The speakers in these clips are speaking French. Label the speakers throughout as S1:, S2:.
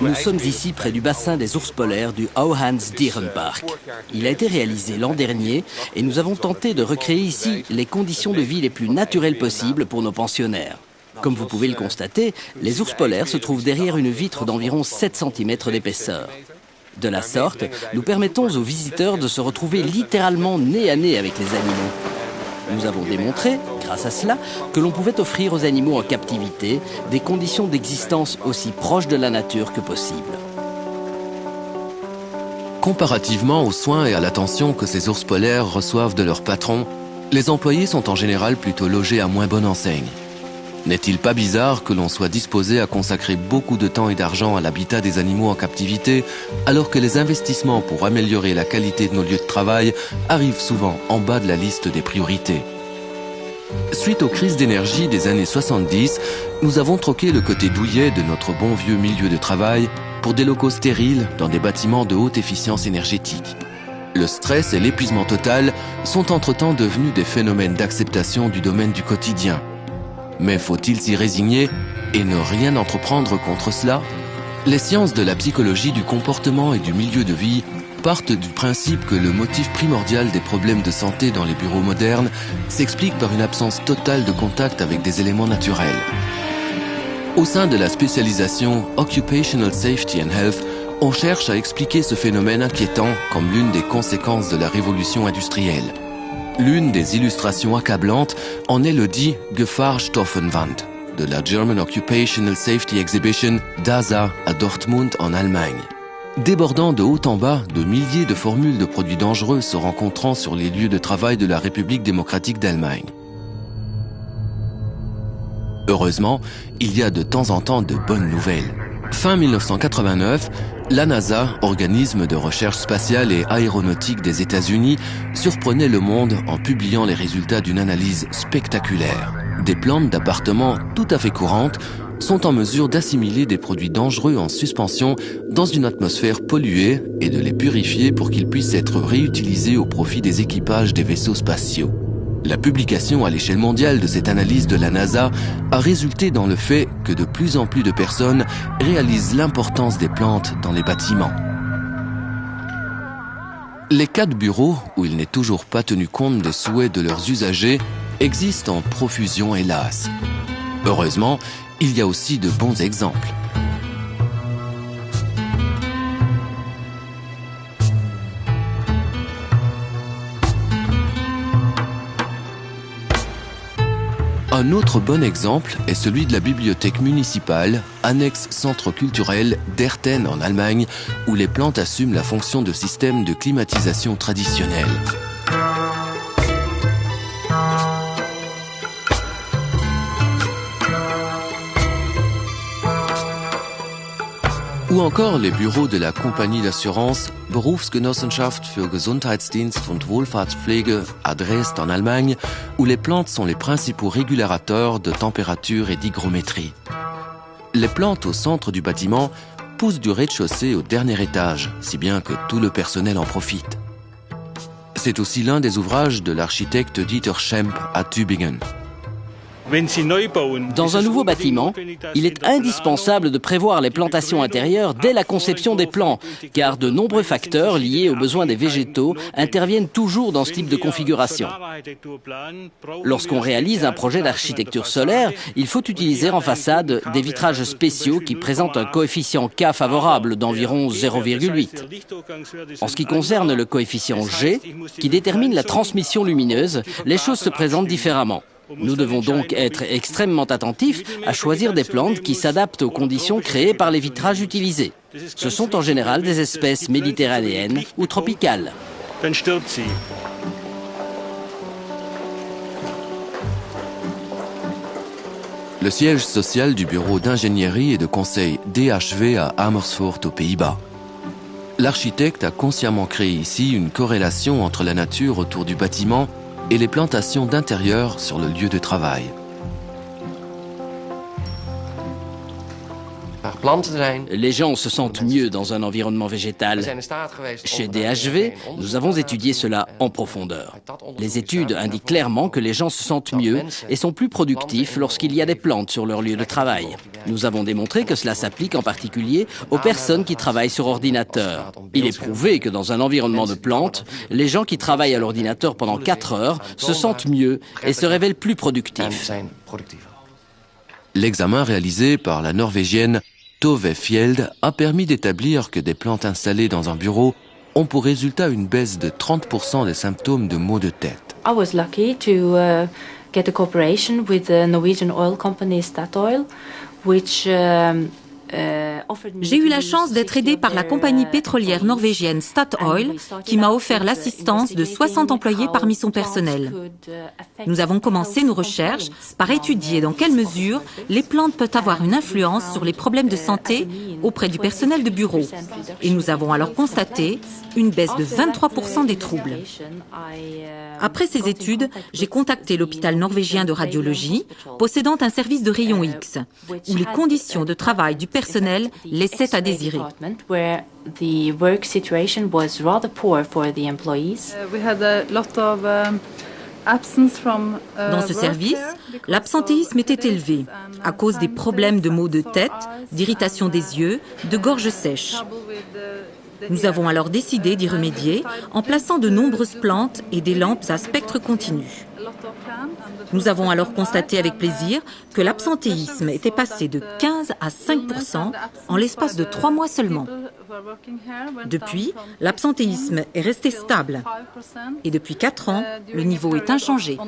S1: Nous sommes ici près du bassin des ours polaires du Auhans Dierenpark. Il a été réalisé l'an dernier et nous avons tenté de recréer ici les conditions de vie les plus naturelles possibles pour nos pensionnaires. Comme vous pouvez le constater, les ours polaires se trouvent derrière une vitre d'environ 7 cm d'épaisseur. De la sorte, nous permettons aux visiteurs de se retrouver littéralement nez à nez avec les animaux. Nous avons démontré, grâce à cela, que l'on pouvait offrir aux animaux en captivité des conditions d'existence aussi proches de la nature que possible.
S2: Comparativement aux soins et à l'attention que ces ours polaires reçoivent de leurs patrons, les employés sont en général plutôt logés à moins bonne enseigne. N'est-il pas bizarre que l'on soit disposé à consacrer beaucoup de temps et d'argent à l'habitat des animaux en captivité, alors que les investissements pour améliorer la qualité de nos lieux de travail arrivent souvent en bas de la liste des priorités? Suite aux crises d'énergie des années 70, nous avons troqué le côté douillet de notre bon vieux milieu de travail pour des locaux stériles dans des bâtiments de haute efficience énergétique. Le stress et l'épuisement total sont entre-temps devenus des phénomènes d'acceptation du domaine du quotidien. Mais faut-il s'y résigner et ne rien entreprendre contre cela? Les sciences de la psychologie du comportement et du milieu de vie partent du principe que le motif primordial des problèmes de santé dans les bureaux modernes s'explique par une absence totale de contact avec des éléments naturels. Au sein de la spécialisation Occupational Safety and Health, on cherche à expliquer ce phénomène inquiétant comme l'une des conséquences de la révolution industrielle. L'une des illustrations accablantes en est le dit Gefahrstoffenwand de la German Occupational Safety Exhibition DASA à Dortmund en Allemagne. Débordant de haut en bas de milliers de formules de produits dangereux se rencontrant sur les lieux de travail de la République démocratique d'Allemagne. Heureusement, il y a de temps en temps de bonnes nouvelles. Fin 1989, la NASA, organisme de recherche spatiale et aéronautique des États-Unis, surprenait le monde en publiant les résultats d'une analyse spectaculaire. Des plantes d'appartements tout à fait courantes sont en mesure d'assimiler des produits dangereux en suspension dans une atmosphère polluée et de les purifier pour qu'ils puissent être réutilisés au profit des équipages des vaisseaux spatiaux. La publication à l'échelle mondiale de cette analyse de la NASA a résulté dans le fait que de plus en plus de personnes réalisent l'importance des plantes dans les bâtiments. Les cas de bureaux où il n'est toujours pas tenu compte des souhaits de leurs usagers existent en profusion, hélas. Heureusement, il y a aussi de bons exemples. Un autre bon exemple est celui de la bibliothèque municipale, annexe centre culturel d'Herten en Allemagne, où les plantes assument la fonction de système de climatisation traditionnel. Ou encore les bureaux de la compagnie d'assurance Berufsgenossenschaft für Gesundheitsdienst und Wohlfahrtspflege à Dresde en Allemagne, où les plantes sont les principaux régulateurs de température et d'hygrométrie. Les plantes au centre du bâtiment poussent du rez-de-chaussée au dernier étage, si bien que tout le personnel en profite. C'est aussi l'un des ouvrages de l'architecte Dieter Schemp à Tübingen.
S1: Dans un nouveau bâtiment, il est indispensable de prévoir les plantations intérieures dès la conception des plans, car de nombreux facteurs liés aux besoins des végétaux interviennent toujours dans ce type de configuration. Lorsqu'on réalise un projet d'architecture solaire, il faut utiliser en façade des vitrages spéciaux qui présentent un coefficient K favorable d'environ 0,8. En ce qui concerne le coefficient G, qui détermine la transmission lumineuse, les choses se présentent différemment. Nous devons donc être extrêmement attentifs à choisir des plantes qui s'adaptent aux conditions créées par les vitrages utilisés. Ce sont en général des espèces méditerranéennes ou tropicales.
S2: Le siège social du bureau d'ingénierie et de conseil DHV à Amersfoort aux Pays-Bas. L'architecte a consciemment créé ici une corrélation entre la nature autour du bâtiment et les plantations d'intérieur sur le lieu de travail.
S1: Les gens se sentent mieux dans un environnement végétal. Chez DHV, nous avons étudié cela en profondeur. Les études indiquent clairement que les gens se sentent mieux et sont plus productifs lorsqu'il y a des plantes sur leur lieu de travail. Nous avons démontré que cela s'applique en particulier aux personnes qui travaillent sur ordinateur. Il est prouvé que dans un environnement de plantes, les gens qui travaillent à l'ordinateur pendant 4 heures se sentent mieux et se révèlent plus productifs.
S2: L'examen réalisé par la Norvégienne Tove Fjeld a permis d'établir que des plantes installées dans un bureau ont pour résultat une baisse de 30% des symptômes de maux de tête.
S3: I was lucky to get a cooperation with the Norwegian oil company Statoil, which
S4: J'ai eu la chance d'être aidée par la compagnie pétrolière norvégienne Statoil qui m'a offert l'assistance de 60 employés parmi son personnel. Nous avons commencé nos recherches par étudier dans quelle mesure les plantes peuvent avoir une influence sur les problèmes de santé auprès du personnel de bureau. Et nous avons alors constaté une baisse de 23% des troubles. Après ces études, j'ai contacté l'hôpital norvégien de radiologie, possédant un service de rayons X, où les conditions de travail du personnel laissaient à désirer. Dans ce service, l'absentéisme était élevé à cause des problèmes de maux de tête, d'irritation des yeux, de gorge sèche. Nous avons alors décidé d'y remédier en plaçant de nombreuses plantes et des lampes à spectre continu. Nous avons alors constaté avec plaisir que l'absentéisme était passé de 15 à 5% en l'espace de 3 mois seulement. Depuis, l'absentéisme est resté stable et depuis 4 ans, le niveau est inchangé.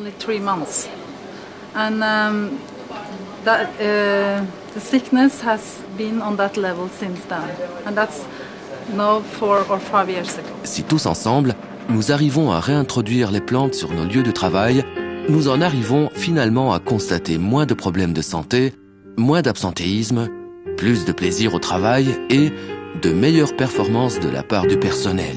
S2: Si tous ensemble, nous arrivons à réintroduire les plantes sur nos lieux de travail, nous en arrivons finalement à constater moins de problèmes de santé, moins d'absentéisme, plus de plaisir au travail et de meilleures performances de la part du personnel.